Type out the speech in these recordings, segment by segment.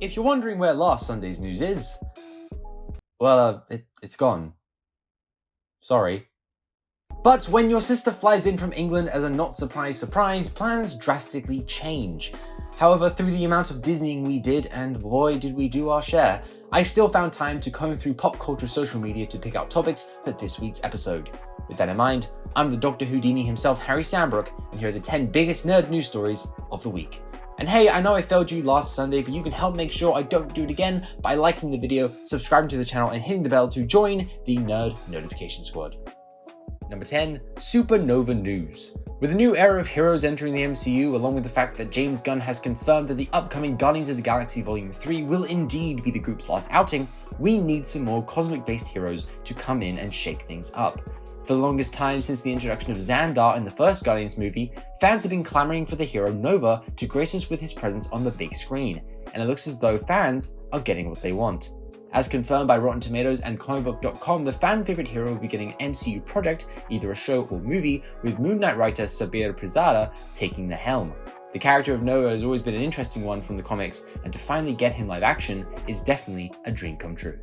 If you're wondering where last Sunday's news is, well, it's gone. Sorry. But when your sister flies in from England as a not surprise, plans drastically change. However, through the amount of Disneying we did, and boy did we do our share, I still found time to comb through pop culture social media to pick out topics for this week's episode. With that in mind, I'm the Dr. Houdini himself, Harry Sandbrook, and here are the 10 biggest nerd news stories of the week. And hey, I know I failed you last Sunday, but you can help make sure I don't do it again by liking the video, subscribing to the channel, and hitting the bell to join the Nerd Notification Squad. Number 10, Supernova News. With a new era of heroes entering the MCU, along with the fact that James Gunn has confirmed that the upcoming Guardians of the Galaxy Volume 3 will indeed be the group's last outing, we need some more cosmic-based heroes to come in and shake things up. For the longest time since the introduction of Xandar in the first Guardians movie, fans have been clamoring for the hero Nova to grace us with his presence on the big screen, and it looks as though fans are getting what they want. As confirmed by Rotten Tomatoes and comicbook.com, the fan-favorite hero will be getting an MCU project, either a show or movie, with Moon Knight writer Sabir Prasada taking the helm. The character of Nova has always been an interesting one from the comics, and to finally get him live action is definitely a dream come true.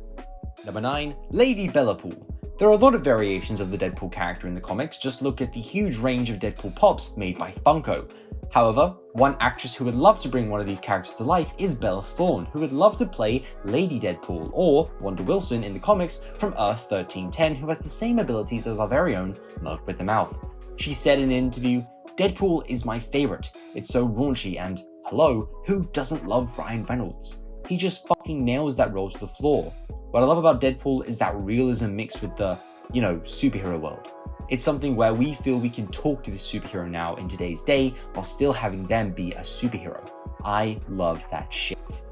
Number 9, Lady Bellapool. There are a lot of variations of the Deadpool character in the comics, just look at the huge range of Deadpool pops made by Funko. However, one actress who would love to bring one of these characters to life is Bella Thorne, who would love to play Lady Deadpool, or Wanda Wilson in the comics from Earth 1310, who has the same abilities as our very own Merc with the Mouth. She said in an interview, "Deadpool is my favorite. It's so raunchy and, hello, who doesn't love Ryan Reynolds? He just fucking nails that role to the floor. What I love about Deadpool is that realism mixed with the, superhero world. It's something where we feel we can talk to the superhero now in today's day while still having them be a superhero. I love that shit."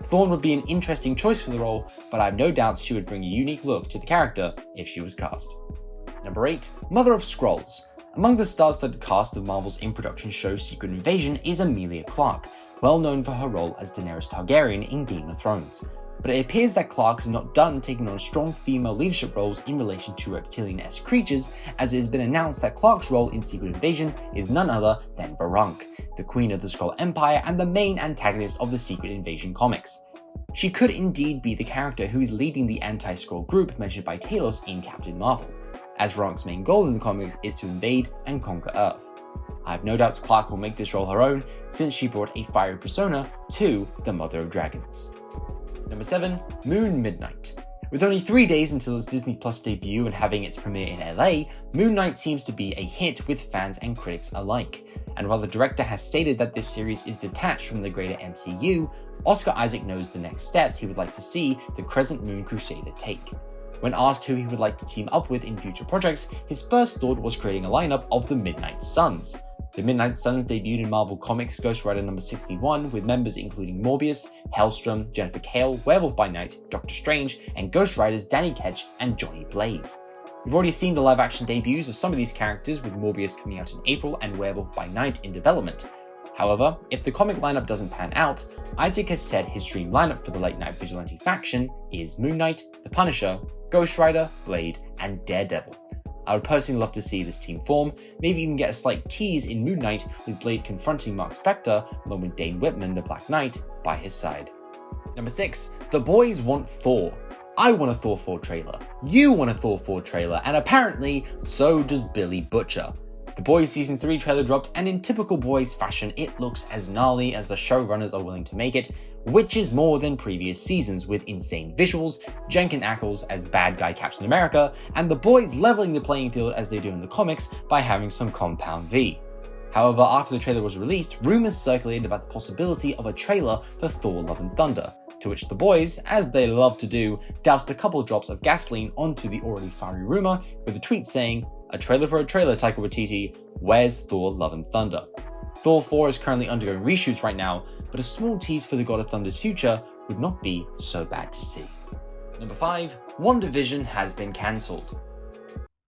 Thorne would be an interesting choice for the role, but I have no doubts she would bring a unique look to the character if she was cast. Number 8, Mother of Skrulls. Among the star-studded cast of Marvel's in-production show Secret Invasion is Emilia Clarke, well known for her role as Daenerys Targaryen in Game of Thrones. But it appears that Clarke is not done taking on strong female leadership roles in relation to reptilian-esque creatures, as it has been announced that Clarke's role in Secret Invasion is none other than Barunc, the Queen of the Skrull Empire and the main antagonist of the Secret Invasion comics. She could indeed be the character who is leading the anti-Skrull group mentioned by Talos in Captain Marvel, as Barunc's main goal in the comics is to invade and conquer Earth. I have no doubts Clarke will make this role her own, since she brought a fiery persona to the Mother of Dragons. Number 7, Moon Midnight. With only 3 days until its Disney Plus debut and having its premiere in LA, Moon Knight seems to be a hit with fans and critics alike. And while the director has stated that this series is detached from the greater MCU, Oscar Isaac knows the next steps he would like to see the Crescent Moon Crusader take. When asked who he would like to team up with in future projects, his first thought was creating a lineup of the Midnight Suns. The Midnight Suns debuted in Marvel Comics Ghost Rider number 61 with members including Morbius, Hellstrom, Jennifer Kale, Werewolf by Night, Doctor Strange, and Ghost Riders Danny Ketch and Johnny Blaze. We've already seen the live-action debuts of some of these characters, with Morbius coming out in April and Werewolf by Night in development. However, if the comic lineup doesn't pan out, Isaac has said his dream lineup for the late-night vigilante faction is Moon Knight, the Punisher, Ghost Rider, Blade, and Daredevil. I would personally love to see this team form, maybe even get a slight tease in Moon Knight with Blade confronting Mark Spector, along with Dane Whitman, the Black Knight, by his side. Number 6, the boys want Thor. I want a Thor 4 trailer, you want a Thor 4 trailer, and apparently, so does Billy Butcher. The Boys Season 3 trailer dropped, and in typical Boys fashion, it looks as gnarly as the showrunners are willing to make it, which is more than previous seasons with insane visuals, Jenkin Ackles as bad guy Captain America, and the boys leveling the playing field as they do in the comics by having some Compound V. However, after the trailer was released, rumors circulated about the possibility of a trailer for Thor Love and Thunder, to which the boys, as they love to do, doused a couple drops of gasoline onto the already fiery rumor with a tweet saying, "A trailer for a trailer, Taika Waititi, where's Thor Love and Thunder?" Thor 4 is currently undergoing reshoots right now, but a small tease for the God of Thunder's future would not be so bad to see. Number 5, WandaVision has been cancelled.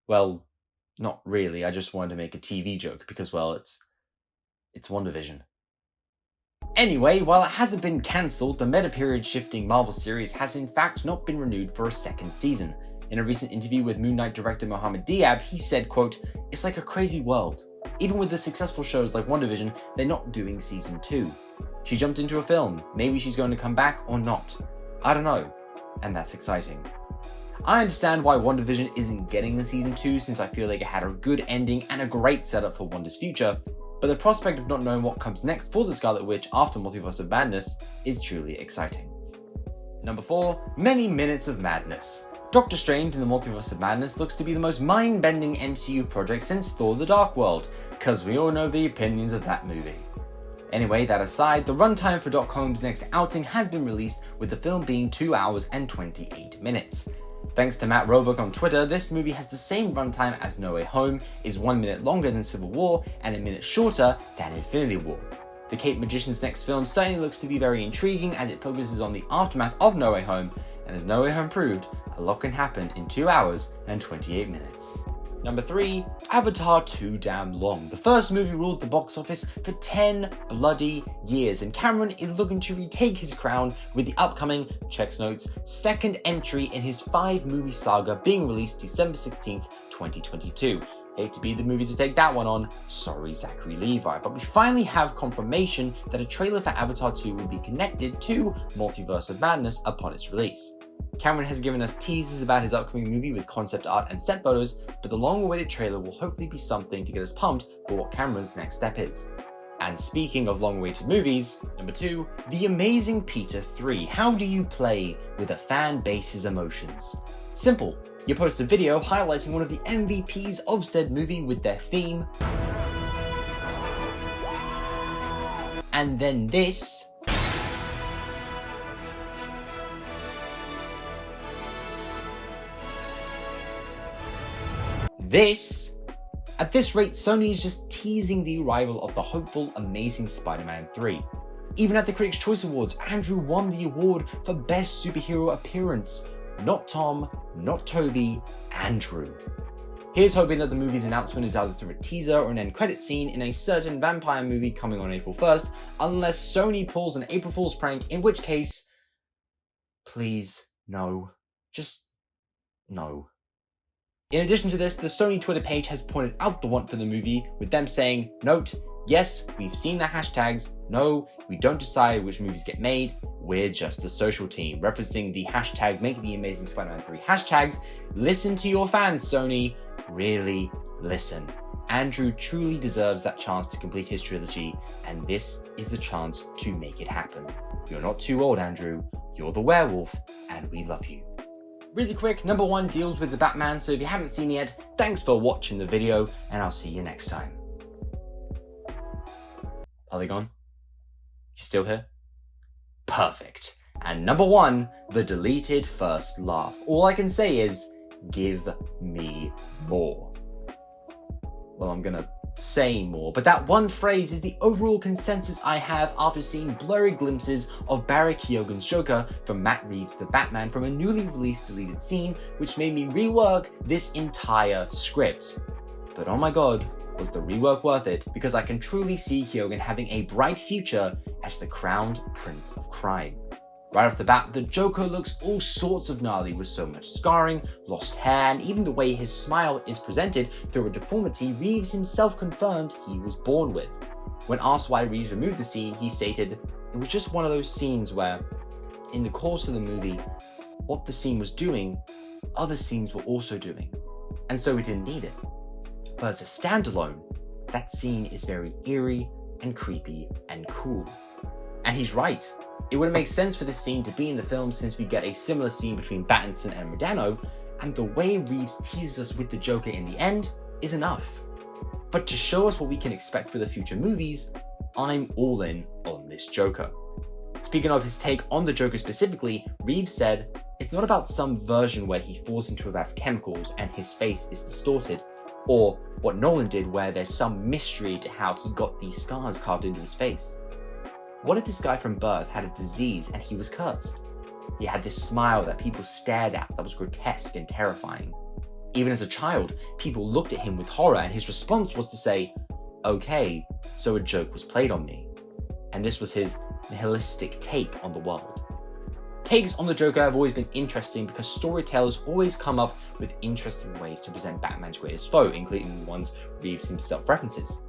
Well, not really, I just wanted to make a TV joke because, well, it's WandaVision. Anyway, while it hasn't been cancelled, the meta-period shifting Marvel series has in fact not been renewed for a second season. In a recent interview with Moon Knight director Mohamed Diab, he said, quote, "It's like a crazy world. Even with the successful shows like WandaVision, they're not doing season 2. She jumped into a film. Maybe she's going to come back or not. I don't know. And that's exciting. I understand why WandaVision isn't getting a season 2 since I feel like it had a good ending and a great setup for Wanda's future, but the prospect of not knowing what comes next for the Scarlet Witch after Multiverse of Madness is truly exciting. Number 4, many minutes of madness. Doctor Strange in the Multiverse of Madness looks to be the most mind-bending MCU project since Thor: The Dark World, cause we all know the opinions of that movie. Anyway, that aside, the runtime for Doc Holmes' next outing has been released, with the film being 2 hours and 28 minutes. Thanks to Matt Roebuck on Twitter, this movie has the same runtime as No Way Home, is 1 minute longer than Civil War, and a minute shorter than Infinity War. The Cape Magician's next film certainly looks to be very intriguing as it focuses on the aftermath of No Way Home, and as No Way Home proved, a lot can happen in 2 hours and 28 minutes. Number 3, Avatar Too Damn Long. The first movie ruled the box office for 10 bloody years, and Cameron is looking to retake his crown with the upcoming, checks notes, second entry in his 5-movie saga being released December 16th, 2022. Hate to be the movie to take that one on, sorry Zachary Levi, but we finally have confirmation that a trailer for Avatar 2 will be connected to Multiverse of Madness upon its release. Cameron has given us teasers about his upcoming movie with concept art and set photos, but the long-awaited trailer will hopefully be something to get us pumped for what Cameron's next step is. And speaking of long-awaited movies, number 2, The Amazing Peter 3. How do you play with a fan base's emotions? Simple. You post a video highlighting one of the MVPs of said movie with their theme, and then this. At this rate, Sony is just teasing the arrival of the hopeful Amazing Spider-Man 3. Even at the Critics' Choice Awards, Andrew won the award for Best Superhero Appearance. Not Tom, not Toby, Andrew. Here's hoping that the movie's announcement is either through a teaser or an end credit scene in a certain vampire movie coming on April 1st, unless Sony pulls an April Fool's prank, in which case, please, no. Just, no. In addition to this, the Sony Twitter page has pointed out the want for the movie, with them saying, note, yes, we've seen the hashtags, no, we don't decide which movies get made, we're just a social team, referencing the hashtag Make the Amazing Spider-Man 3 hashtags. Listen to your fans, Sony, really listen. Andrew truly deserves that chance to complete his trilogy, and this is the chance to make it happen. You're not too old, Andrew, you're the werewolf, and we love you. Really quick, number 1 deals with the Batman, so if you haven't seen it yet, thanks for watching the video, and I'll see you next time. Polygon? You still here? Perfect. And number 1, the deleted first laugh. All I can say is, give me more. Well, I'm gonna say more, but that one phrase is the overall consensus I have after seeing blurry glimpses of Barry Keoghan's Joker from Matt Reeves' The Batman from a newly released deleted scene, which made me rework this entire script. But oh my god, was the rework worth it, because I can truly see Keoghan having a bright future as the crowned Prince of Crime. Right off the bat, the Joker looks all sorts of gnarly with so much scarring, lost hair, and even the way his smile is presented through a deformity Reeves himself confirmed he was born with. When asked why Reeves removed the scene, he stated, "It was just one of those scenes where, in the course of the movie, what the scene was doing, other scenes were also doing, and so we didn't need it. But as a standalone, that scene is very eerie and creepy and cool." And he's right. It wouldn't make sense for this scene to be in the film since we get a similar scene between Pattinson and Rodano, and the way Reeves teases us with the Joker in the end is enough. But to show us what we can expect for the future movies, I'm all in on this Joker. Speaking of his take on the Joker specifically, Reeves said, "It's not about some version where he falls into a vat of chemicals and his face is distorted, or what Nolan did where there's some mystery to how he got these scars carved into his face. What if this guy from birth had a disease and he was cursed? He had this smile that people stared at that was grotesque and terrifying. Even as a child, people looked at him with horror and his response was to say, okay, so a joke was played on me." And this was his nihilistic take on the world. Takes on the Joker have always been interesting because storytellers always come up with interesting ways to present Batman's greatest foe, including the ones Reeves himself references.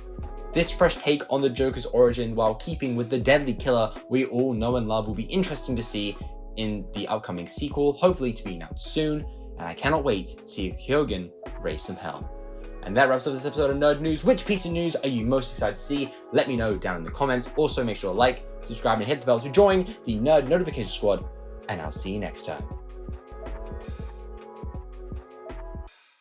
This fresh take on the Joker's origin, while keeping with the deadly killer we all know and love, will be interesting to see in the upcoming sequel, hopefully to be announced soon, and I cannot wait to see Kyogen raise some hell. And that wraps up this episode of Nerd News. Which piece of news are you most excited to see? Let me know down in the comments. Also, make sure to like, subscribe, and hit the bell to join the Nerd Notification Squad, and I'll see you next time.